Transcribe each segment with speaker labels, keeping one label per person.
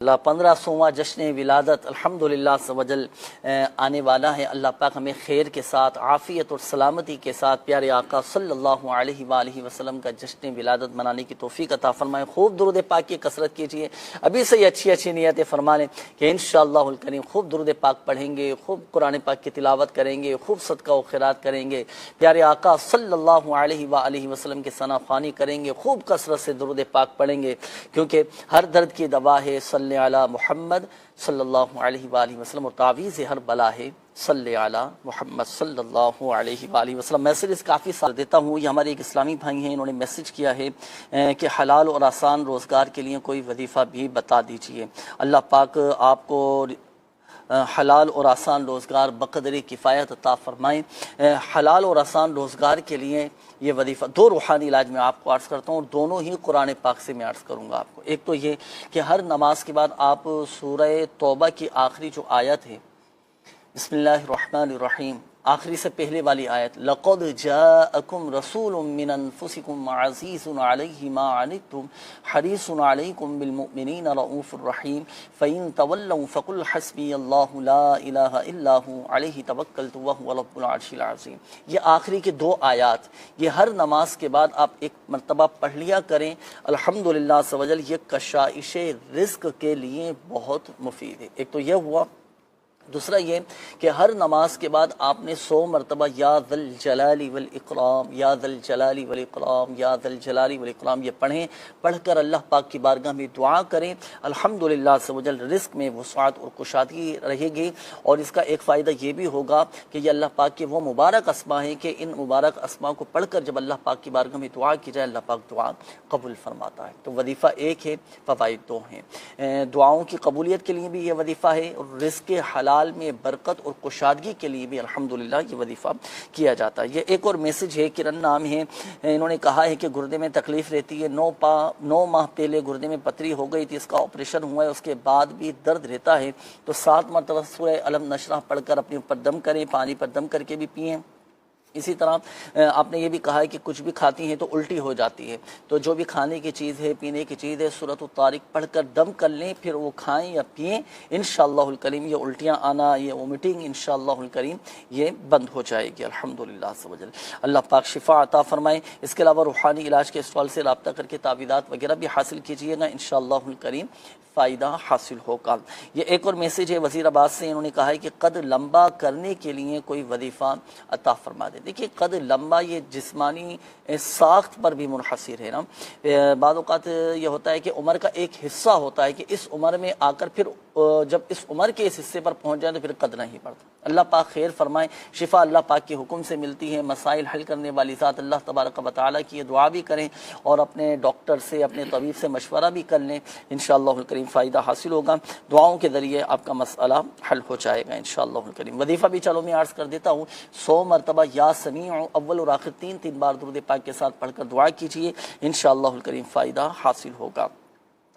Speaker 1: اللہ 1500واں جشن ولادت الحمدللہ سوجل آنے والا ہے۔ اللہ پاک ہمیں خیر کے ساتھ عافیت اور سلامتی کے ساتھ پیارے آقا صلی اللہ علیہ وآلہ وسلم کا جشن ولادت منانے کی توفیق عطا فرمائے۔ خوب درود پاک کی کثرت کیجئے، ابھی سے ہی اچھی اچھی نیتیں فرما لیں کہ انشاءاللہ الکریم خوب درود پاک پڑھیں گے، خوب قرآن پاک کی تلاوت کریں گے، خوب صدقہ و خیرات کریں گے، پیارے آقا صلی اللہ علیہ وآلہ وسلم کے ثنا خوانی کریں گے، خوب کثرت سے درود پاک پڑھیں گے، کیونکہ ہر درد کی دوا ہے صلی علی محمد صلی اللہ علیہ وآلہ وسلم، اور تعویذ ہر بلا ہے صلی علی محمد صلی اللہ علیہ وآلہ وسلم۔ میسیجز کافی سارے دیتا ہوں، یہ ہمارے ایک اسلامی بھائی ہیں، انہوں نے میسیج کیا ہے کہ حلال اور آسان روزگار کے لیے کوئی وظیفہ بھی بتا دیجئے۔ اللہ پاک آپ کو حلال اور آسان روزگار بقدر کفایت عطا فرمائیں۔ حلال اور آسان روزگار کے لیے یہ وظیفہ دو روحانی علاج میں آپ کو عرض کرتا ہوں، اور دونوں ہی قرآن پاک سے میں عرض کروں گا آپ کو۔ ایک تو یہ کہ ہر نماز کے بعد آپ سورہ توبہ کی آخری جو آیت ہے، بسم اللہ الرحمن الرحیم، آخری سے پہلے والی آیت، لَقَدْ جَاءَكُمْ رَسُولٌ مِّنْ أَنفُسِكُمْ عَزِيزٌ عَلَيْهِ مَا عَنِتُّمْ حَرِيصٌ عَلَيْكُمْ بِالْمُؤْمِنِينَ رَءُوفٌ رَحِيمٌ فَإِن تَوَلَّوْا فَقُلْ حَسْبِيَ اللَّهُ لَا إِلَٰهَ إِلَّا هُوَ عَلَيْهِ تَوَكَّلْتُ وَهُوَ رَبُّ الْعَرْشِ الْعَظِيمِ۔ یہ آخری کے دو آیات، یہ ہر نماز کے بعد آپ ایک مرتبہ پڑھ لیا کریں، الحمدللہ سوجل یہ کشائش رزق کے لیے بہت مفید ہے۔ ایک تو یہ ہوا، دوسرا یہ کہ ہر نماز کے بعد آپ نے 100 مرتبہ یا ذا الجلال والاکرام، یا ذا الجلال والاکرام، یا ذا الجلال والاکرام یہ پڑھیں، پڑھ کر اللہ پاک کی بارگاہ میں دعا کریں، الحمدللہ سوجل رزق میں وسعت اور کشادگی رہے گی۔ اور اس کا ایک فائدہ یہ بھی ہوگا کہ یہ اللہ پاک کے وہ مبارک اسماء ہیں کہ ان مبارک اسماء کو پڑھ کر جب اللہ پاک کی بارگاہ میں دعا کی جائے، اللہ پاک دعا قبول فرماتا ہے۔ تو وظیفہ ایک ہے، فوائد دو ہیں۔ دعاؤں کی قبولیت کے لیے بھی یہ وظیفہ ہے، اور رزق حلال میں برکت اور کشادگی کے لیے بھی الحمدللہ یہ وظیفہ کیا جاتا ہے۔ یہ ایک اور میسج ہے، کرن نام ہے، انہوں نے کہا ہے کہ گردے میں تکلیف رہتی ہے، 9 ماہ پہلے گردے میں پتری ہو گئی تھی، اس کا آپریشن ہوا ہے، اس کے بعد بھی درد رہتا ہے، تو 7 مرتبہ سورہ الم نشرح پڑھ کر اپنے اوپر دم کریں، پانی پر دم کر کے بھی پئیں۔ اسی طرح آپ نے یہ بھی کہا ہے کہ کچھ بھی کھاتی ہیں تو الٹی ہو جاتی ہے، تو جو بھی کھانے کی چیز ہے، پینے کی چیز ہے، سورۃ الطارق پڑھ کر دم کر لیں، پھر وہ کھائیں یا پئیں، انشاءاللہ الکریم یہ الٹیاں آنا، یہ وومٹنگ انشاءاللہ الکریم یہ بند ہو جائے گی الحمدللہ سبحان اللہ پاک شفا عطا فرمائے۔ اس کے علاوہ روحانی علاج کے سوال سے رابطہ کر کے تعویذات وغیرہ بھی حاصل کیجیے گا، انشاءاللہ الکریم فائدہ حاصل ہوگا۔ یہ ایک اور میسیج ہے وزیر آباد سے، انہوں نے کہا ہے کہ قد لمبا کرنے کے لیے کوئی وظیفہ عطا فرما دے۔ دیکھیے قد لمبا یہ جسمانی ساخت پر بھی منحصر ہے نا، بعض اوقات یہ ہوتا ہے کہ عمر کا ایک حصہ ہوتا ہے کہ اس عمر میں آ کر پھر جب اس عمر کے اس حصے پر پہنچ جائیں تو پھر قد نہیں پڑتا۔ اللہ پاک خیر فرمائے، شفا اللہ پاک کے حکم سے ملتی ہے، مسائل حل کرنے والی ذات اللہ تبارک و تعالیٰ کی یہ دعا بھی کریں، اور اپنے ڈاکٹر سے، اپنے طبیب سے مشورہ بھی کر لیں، انشاءاللہ الکریم فائدہ حاصل ہوگا، دعاؤں کے ذریعے آپ کا مسئلہ حل ہو جائے گا انشاءاللہ الکریم۔ وظیفہ بھی چلو میں عرض کر دیتا ہوں، 100 مرتبہ یا سمیع اول اور آخر 3 بار درود پاک کے ساتھ پڑھ کر دعا کیجیے، انشاءاللہ الکریم فائدہ حاصل ہوگا۔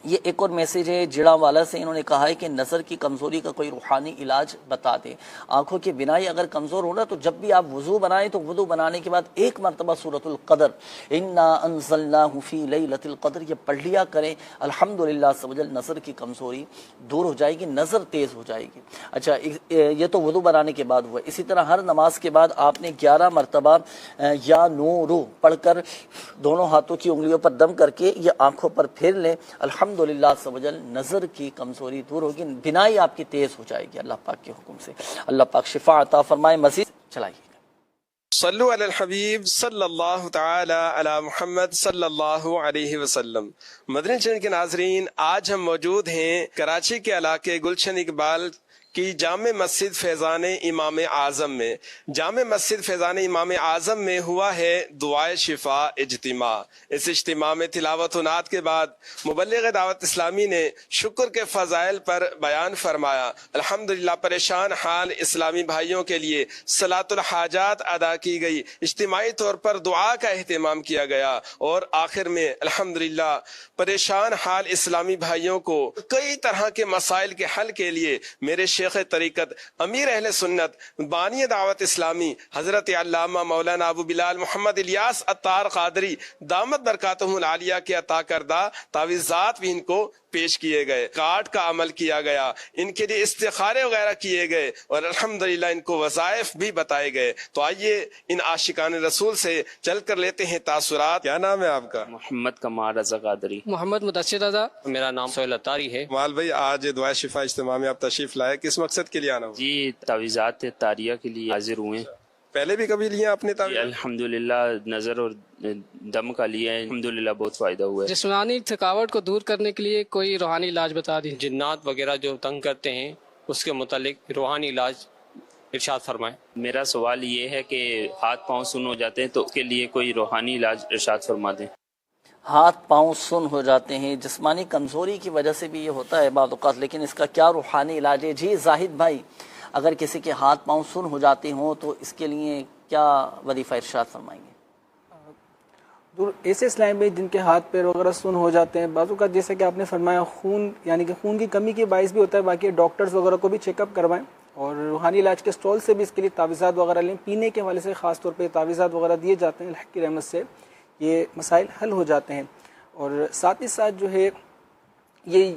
Speaker 1: یہ ایک اور میسیج ہے جڑا والا سے، انہوں نے کہا ہے کہ نظر کی کمزوری کا کوئی روحانی علاج بتا دیں۔ آنکھوں کی بینائی اگر کمزور ہونا تو جب بھی آپ وضو بنائیں تو وضو بنانے کے بعد 1 مرتبہ سورۃ القدر، انا انزلناہ فی لیلۃ القدر یہ پڑھ لیا کریں، الحمدللہ سبحان نظر کی کمزوری دور ہو جائے گی، نظر تیز ہو جائے گی۔ اچھا یہ تو وضو بنانے کے بعد ہوا۔ اسی طرح ہر نماز کے بعد آپ نے 11 مرتبہ یا نورو پڑھ کر دونوں ہاتھوں کی انگلیوں پر دم کر کے یہ آنکھوں پر پھیر لیں، الحمدللہ سبحان نظر کی کمزوری دور ہوگی، بینائی آپ کی تیز ہو جائے گی اللہ پاک کے حکم سے۔ اللہ پاک شفا عطا فرمائے۔ مزید چلائیے،
Speaker 2: صلو علی الحبیب صلی اللہ تعالی علی محمد صلی اللہ علیہ وسلم۔ مدنی چینل کے ناظرین، آج ہم موجود ہیں کراچی کے علاقے گلشن اقبال کی جامع مسجد فیضان امام اعظم میں۔ جامع مسجد فیضان امام اعظم میں ہوا ہے دعائے شفا اجتماع۔ اس اجتماع میں تلاوت و نعت کے بعد مبلغ دعوت اسلامی نے شکر کے فضائل پر بیان فرمایا۔ الحمدللہ پریشان حال اسلامی بھائیوں کے لیے صلاۃ الحاجات ادا کی گئی، اجتماعی طور پر دعا کا اہتمام کیا گیا، اور آخر میں الحمدللہ پریشان حال اسلامی بھائیوں کو کئی طرح کے مسائل کے حل کے لیے میرے شیخ طریقت امیر اہل سنت بانی دعوت اسلامی حضرت علامہ مولانا ابو بلال محمد الیاس عطار قادری دامت برکاتہم العالیہ کے عطا کردہ تعویذات بھی ان کو پیش کیے گئے، کارڈ کا عمل کیا گیا، ان کے لیے استخارے وغیرہ کیے گئے، اور الحمدللہ ان کو وظائف بھی بتائے گئے۔ تو آئیے ان عاشقان رسول سے چل کر لیتے ہیں تاثرات۔ کیا نام ہے آپ کا؟
Speaker 3: محمد کمال رضا قادری۔
Speaker 4: محمد مدثر رضا۔
Speaker 3: میرا نام سہیل اتاری ہے۔
Speaker 2: کمال بھائی، آج دعائے شفا اجتماع میں آپ تشریف لائے، کس مقصد کے لیے آنا ہوا؟
Speaker 3: جی تعویذات طاریہ کے لیے حاضر ہوئے۔
Speaker 2: پہلے بھی کبھی لیے آپ نے
Speaker 3: جی
Speaker 2: تعویذ؟
Speaker 3: الحمدللہ نظر اور دم کا لیا ہے، الحمدللہ بہت فائدہ ہوا ہے۔
Speaker 4: جسمانی تھکاوٹ کو دور کرنے کے لیے کوئی روحانی علاج بتا دی۔
Speaker 5: جنات وغیرہ جو تنگ کرتے ہیں اس کے متعلق روحانی علاج ارشاد فرمائیں۔
Speaker 3: میرا سوال یہ ہے کہ ہاتھ پاؤں سن ہو جاتے ہیں تو اس کے لیے کوئی روحانی علاج ارشاد فرما دیں۔
Speaker 1: ہاتھ پاؤں سن ہو جاتے ہیں، جسمانی کمزوری کی وجہ سے بھی یہ ہوتا ہے بعض اوقات، لیکن اس کا کیا روحانی علاج ہے؟ جی زاہد بھائی، اگر کسی کے ہاتھ پاؤں سن ہو جاتے ہوں تو اس کے لیے کیا وظیفہ ارشاد فرمائیں گے؟
Speaker 6: ایسے اسلام میں جن کے ہاتھ پیر وغیرہ سن ہو جاتے ہیں، بعض اوقات جیسے کہ آپ نے فرمایا خون یعنی کہ خون کی کمی کے باعث بھی ہوتا ہے، باقی ڈاکٹرز وغیرہ کو بھی چیک اپ کروائیں، اور روحانی علاج کے اسٹال سے بھی اس کے لیے تعویذات وغیرہ لیں۔ پینے کے حوالے سے خاص طور پہ تعویذات وغیرہ دیے جاتے ہیں، اللہ کی رحمت سے یہ مسائل حل ہو جاتے ہیں۔ اور ساتھ ہی ساتھ جو ہے یہ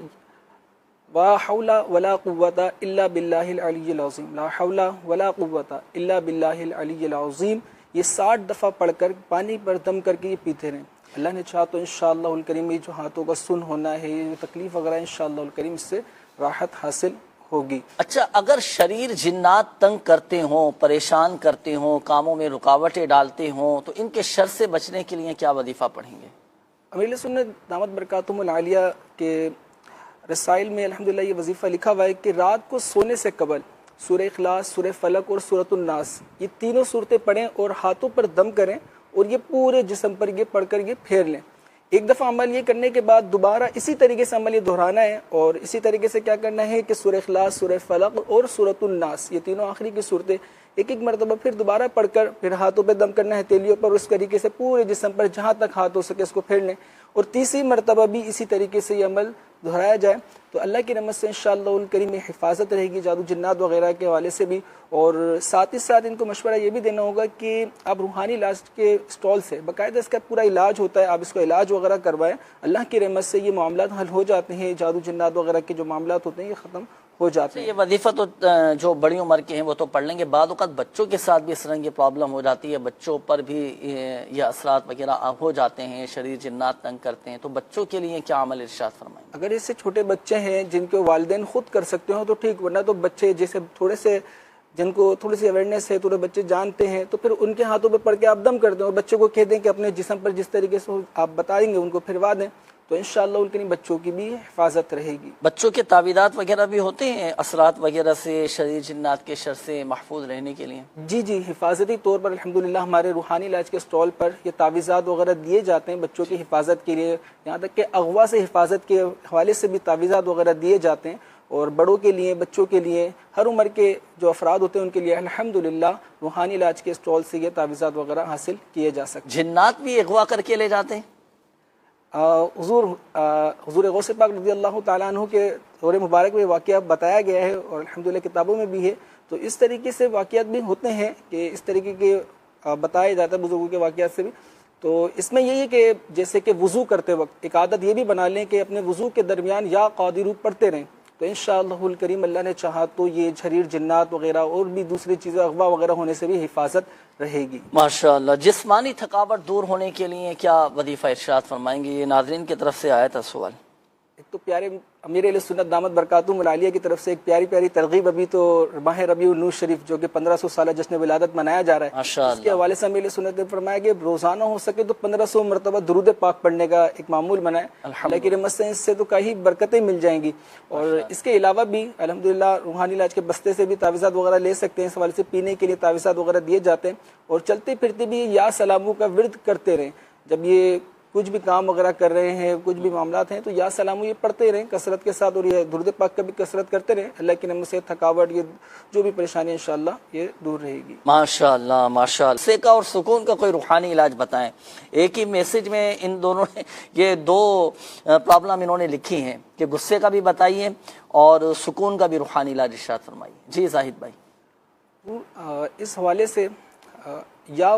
Speaker 6: لا حول ولا قوت الا باللہ العلی العظیم، لا حول ولا قوت الا باللہ العلی العظیم، یہ 60 دفعہ پڑھ کر پانی پر دم کر کے یہ پیتے رہیں۔ اللہ نے چاہا تو انشاءاللہ الکریم یہ جو ہاتھوں کا سن ہونا ہے، یہ جو تکلیف وغیرہ انشاءاللہ الکریم اس سے راحت حاصل ہوگی۔
Speaker 1: اچھا، اگر شریر جنات تنگ کرتے ہوں، پریشان کرتے ہوں، کاموں میں رکاوٹیں ڈالتے ہوں، تو ان کے شر سے بچنے کے لیے کیا وظیفہ پڑھیں گے؟
Speaker 6: امیر سنت دامت برکاتہم العالیہ کے رسائل میں الحمدللہ یہ وظیفہ لکھا ہوا ہے کہ رات کو سونے سے قبل سورہ اخلاص، سورہ فلق اور سورۃ الناس، یہ تینوں صورتیں پڑھیں اور ہاتھوں پر دم کریں، اور یہ پورے جسم پر یہ پڑھ کر یہ پھیر لیں۔ ایک دفعہ عمل یہ کرنے کے بعد دوبارہ اسی طریقے سے عمل یہ دہرانا ہے، اور اسی طریقے سے کیا کرنا ہے کہ سورہ اخلاص، سورہ فلق اور سورۃ الناس، یہ تینوں آخری کی صورتیں ایک ایک مرتبہ پھر دوبارہ پڑھ کر پھر ہاتھوں پہ دم کرنا ہے، تیلیوں پر، اس طریقے سے پورے جسم پر جہاں تک ہاتھ ہو سکے اس کو پھیر لیں، اور تیسری مرتبہ بھی اسی طریقے سے یہ عمل دہرایا جائے تو اللہ کی رحمت سے انشاءاللہ الکریم میں حفاظت رہے گی جادو جنات وغیرہ کے حوالے سے بھی۔ اور ساتھ ہی ساتھ ان کو مشورہ یہ بھی دینا ہوگا کہ آپ روحانی علاج کے اسٹال سے باقاعدہ اس کا پورا علاج ہوتا ہے، آپ اس کو علاج وغیرہ کروائیں، اللہ کی رحمت سے یہ معاملات حل ہو جاتے ہیں، جادو جنات وغیرہ کے جو معاملات ہوتے ہیں یہ ختم ہو جاتے ہیں۔
Speaker 1: یہ وظیفہ تو جو بڑی عمر کے ہیں وہ تو پڑھ لیں گے، بعض اوقات بچوں کے ساتھ بھی اس طرح کی پرابلم ہو جاتی ہے، بچوں پر بھی یہ اثرات وغیرہ ہو جاتے ہیں، شریر جنات تنگ کرتے ہیں، تو بچوں کے لیے کیا عمل ارشاد فرمائیں گے؟
Speaker 6: اگر اس سے چھوٹے بچے ہیں جن کے والدین خود کر سکتے ہوں تو ٹھیک، ورنہ تو بچے جیسے تھوڑے سے جن کو تھوڑی سی اویئرنیس ہے، تھوڑے بچے جانتے ہیں، تو پھر ان کے ہاتھوں پہ پڑھ کے آپ دم کر دیں اور بچے کو کہہ دیں کہ اپنے جسم پر جس طریقے سے آپ بتائیں گے ان کو پھروا دیں، تو انشاءاللہ ان کے بچوں کی بھی حفاظت رہے گی۔
Speaker 1: بچوں کے تعویذات وغیرہ بھی ہوتے ہیں اثرات وغیرہ سے، شریر جنات کے شر سے محفوظ رہنے کے لیے؟
Speaker 6: جی جی، حفاظتی طور پر الحمدللہ ہمارے روحانی علاج کے اسٹال پر یہ تعویذات وغیرہ دیے جاتے ہیں بچوں کی حفاظت کے لیے، یہاں تک کہ اغوا سے حفاظت کے حوالے سے بھی تعویذات وغیرہ دیے جاتے ہیں، اور بڑوں کے لیے، بچوں کے لیے، ہر عمر کے جو افراد ہوتے ہیں ان کے لیے الحمدللہ روحانی علاج کے اسٹال سے یہ تعویذات وغیرہ حاصل کیے جا سکتے ہیں۔
Speaker 1: جنات بھی اغوا کر کے لے جاتے ہیں؟
Speaker 6: حضور غوث پاک رضی اللہ تعالیٰ عنہ کے دور مبارک میں واقعہ بتایا گیا ہے، اور الحمدللہ کتابوں میں بھی ہے، تو اس طریقے سے واقعات بھی ہوتے ہیں کہ اس طریقے کے بتایا جاتا ہے بزرگوں کے واقعات سے بھی۔ تو اس میں یہی ہے کہ جیسے کہ وضو کرتے وقت ایک عادت یہ بھی بنا لیں کہ اپنے وضو کے درمیان یا قادر پڑھتے رہیں، تو انشاءاللہ الکریم اللہ نے چاہا تو یہ شریر جنات وغیرہ اور بھی دوسری چیزیں اغوا وغیرہ ہونے سے بھی حفاظت رہے گی۔
Speaker 1: ماشاءاللہ۔ جسمانی تھکاوٹ دور ہونے کے لیے کیا وظیفہ ارشاد فرمائیں گے؟ یہ ناظرین کی طرف سے آیا تھا سوال۔
Speaker 6: ایک تو پیارے امیر اہل سنت دامت برکاتہم العالیہ کی طرف سے ایک پیاری پیاری ترغیب، ابھی تو ماہ ربیع النور شریف جو کہ 1500 سالہ جشن ولادت منایا جا رہا ہے، اس کے حوالے سے امیر اہل سنت نے فرمایا کہ روزانہ ہو سکے تو 1500 مرتبہ درود پاک پڑھنے کا ایک معمول بنائے، اللہ کی رحمت سے اس سے تو کئی برکتیں مل جائیں گی۔ اور اس کے علاوہ بھی الحمدللہ روحانی علاج کے بستے سے بھی تعویذات وغیرہ لے سکتے ہیں، اس حوالے سے پینے کے لیے تعویذات وغیرہ دیے جاتے ہیں، اور چلتے پھرتے بھی یا سلاموں کا ورد کرتے رہیں، جب یہ کچھ بھی کام وغیرہ کر رہے ہیں، کچھ بھی معاملات ہیں تو یا سلام یہ پڑھتے رہیں کثرت کے ساتھ، اور یہ درود پاک کا بھی کثرت کرتے رہیں، اللہ کی نعمت سے تھکاوٹ یہ جو بھی پریشانی انشاءاللہ یہ دور رہے گی۔
Speaker 1: ماشاءاللہ ماشاءاللہ۔ غصے کا اور سکون کا کوئی روحانی علاج بتائیں۔ ایک ہی میسج میں ان دونوں نے یہ دو پرابلم انہوں نے لکھی ہیں کہ غصے کا بھی بتائیے اور سکون کا بھی روحانی علاج ارشاد فرمائیے۔ جی زاہد بھائی۔
Speaker 6: اس حوالے سے یا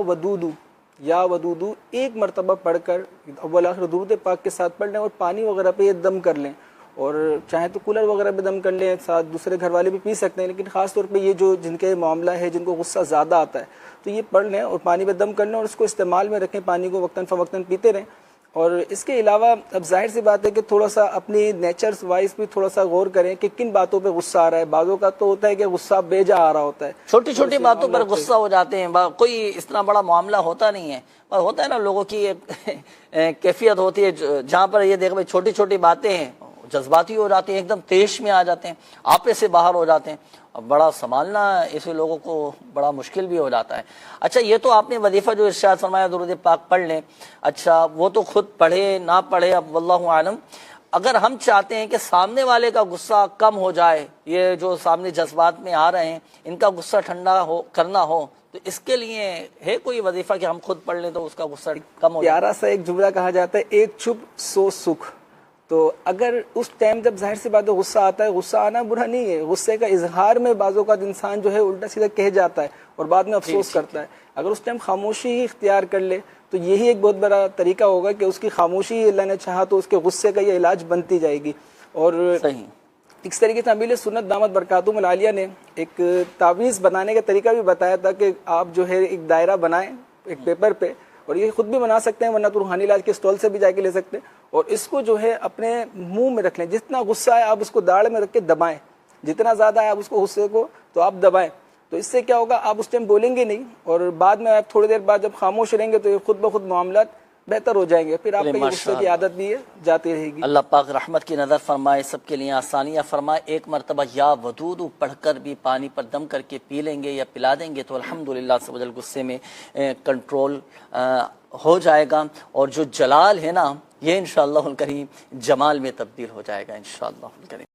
Speaker 6: ودودو ایک مرتبہ پڑھ کر اول آخر درود پاک کے ساتھ پڑھ لیں اور پانی وغیرہ پہ یہ دم کر لیں، اور چاہیں تو کولر وغیرہ میں دم کر لیں، ساتھ دوسرے گھر والے بھی پی سکتے ہیں، لیکن خاص طور پہ یہ جو جن کے معاملہ ہے، جن کو غصہ زیادہ آتا ہے، تو یہ پڑھ لیں اور پانی میں دم کر لیں اور اس کو استعمال میں رکھیں، پانی کو وقتاً فوقتاً پیتے رہیں۔ اور اس کے علاوہ اب ظاہر سی بات ہے کہ تھوڑا سا اپنی نیچرز وائز بھی تھوڑا سا غور کریں کہ کن باتوں پہ غصہ آ رہا ہے۔ بعضوں کا تو ہوتا ہے کہ غصہ بے جا آ رہا ہوتا ہے،
Speaker 1: چھوٹی چھوٹی باتوں پر غصہ ہو جاتے ہیں، کوئی اس طرح بڑا معاملہ ہوتا نہیں ہے، پر ہوتا ہے نا لوگوں کی ایک کیفیت ہوتی ہے جہاں پر یہ دیکھ بھائی چھوٹی چھوٹی باتیں ہیں جذباتی ہو جاتے ہیں، ایک دم تیش میں آ جاتے ہیں، آپے سے باہر ہو جاتے ہیں، اور بڑا سنبھالنا ایسے لوگوں کو بڑا مشکل بھی ہو جاتا ہے۔ اچھا یہ تو آپ نے وظیفہ جو ارشاد فرمایا درود پاک پڑھ لیں، اچھا وہ تو خود پڑھے نہ پڑھے اب واللہ عالم، اگر ہم چاہتے ہیں کہ سامنے والے کا غصہ کم ہو جائے، یہ جو سامنے جذبات میں آ رہے ہیں ان کا غصہ ٹھنڈا کرنا ہو، تو اس کے لیے ہے کوئی وظیفہ کہ ہم خود پڑھ لیں تو اس کا غصہ کم ہو جائے؟
Speaker 6: پیارا سا ایک جملہ کہا جاتا ہے، ایک چپ سو سکھ۔ تو اگر اس ٹائم جب ظاہر سی بات ہے غصہ آتا ہے، غصہ آنا برا نہیں ہے، غصے کا اظہار میں بعض اوقات انسان جو ہے الٹا سیدھا کہہ جاتا ہے اور بعد میں افسوس کرتا ہے۔ اگر اس ٹائم خاموشی ہی اختیار کر لے تو یہی ایک بہت بڑا طریقہ ہوگا کہ اس کی خاموشی اللہ نے چاہا تو اس کے غصے کا یہ علاج بنتی جائے گی۔ اور اس طریقے سے امیر سنت دامت برکاتہم العالیہ نے ایک تعویذ بنانے کا طریقہ بھی بتایا تھا کہ آپ جو ہے ایک دائرہ بنائیں ایک پیپر پہ، اور یہ خود بھی بنا سکتے ہیں ورنہ تو روحانی علاج کے اسٹال سے بھی جا کے لے سکتے ہیں، اور اس کو جو ہے اپنے منہ میں رکھ لیں، جتنا غصہ ہے آپ اس کو داڑھ میں رکھ کے دبائیں، جتنا زیادہ ہے آپ اس کو غصے کو تو آپ دبائیں، تو اس سے کیا ہوگا آپ اس ٹائم بولیں گے نہیں، اور بعد میں آپ تھوڑی دیر بعد جب خاموش رہیں گے تو یہ خود بخود معاملات بہتر ہو جائیں گے، پھر آپ کی غصے کی عادت بھی ہے جاتی رہے گی۔
Speaker 1: اللہ پاک رحمت کی نظر فرمائے، سب کے لیے آسانیاں فرمائے۔ ایک مرتبہ یا ودود پڑھ کر بھی پانی پر دم کر کے پی لیں گے یا پلا دیں گے تو الحمدللہ سب غصے میں کنٹرول ہو جائے گا، اور جو جلال ہے نا یہ انشاءاللہ الکریم جمال میں تبدیل ہو جائے گا انشاءاللہ الکریم۔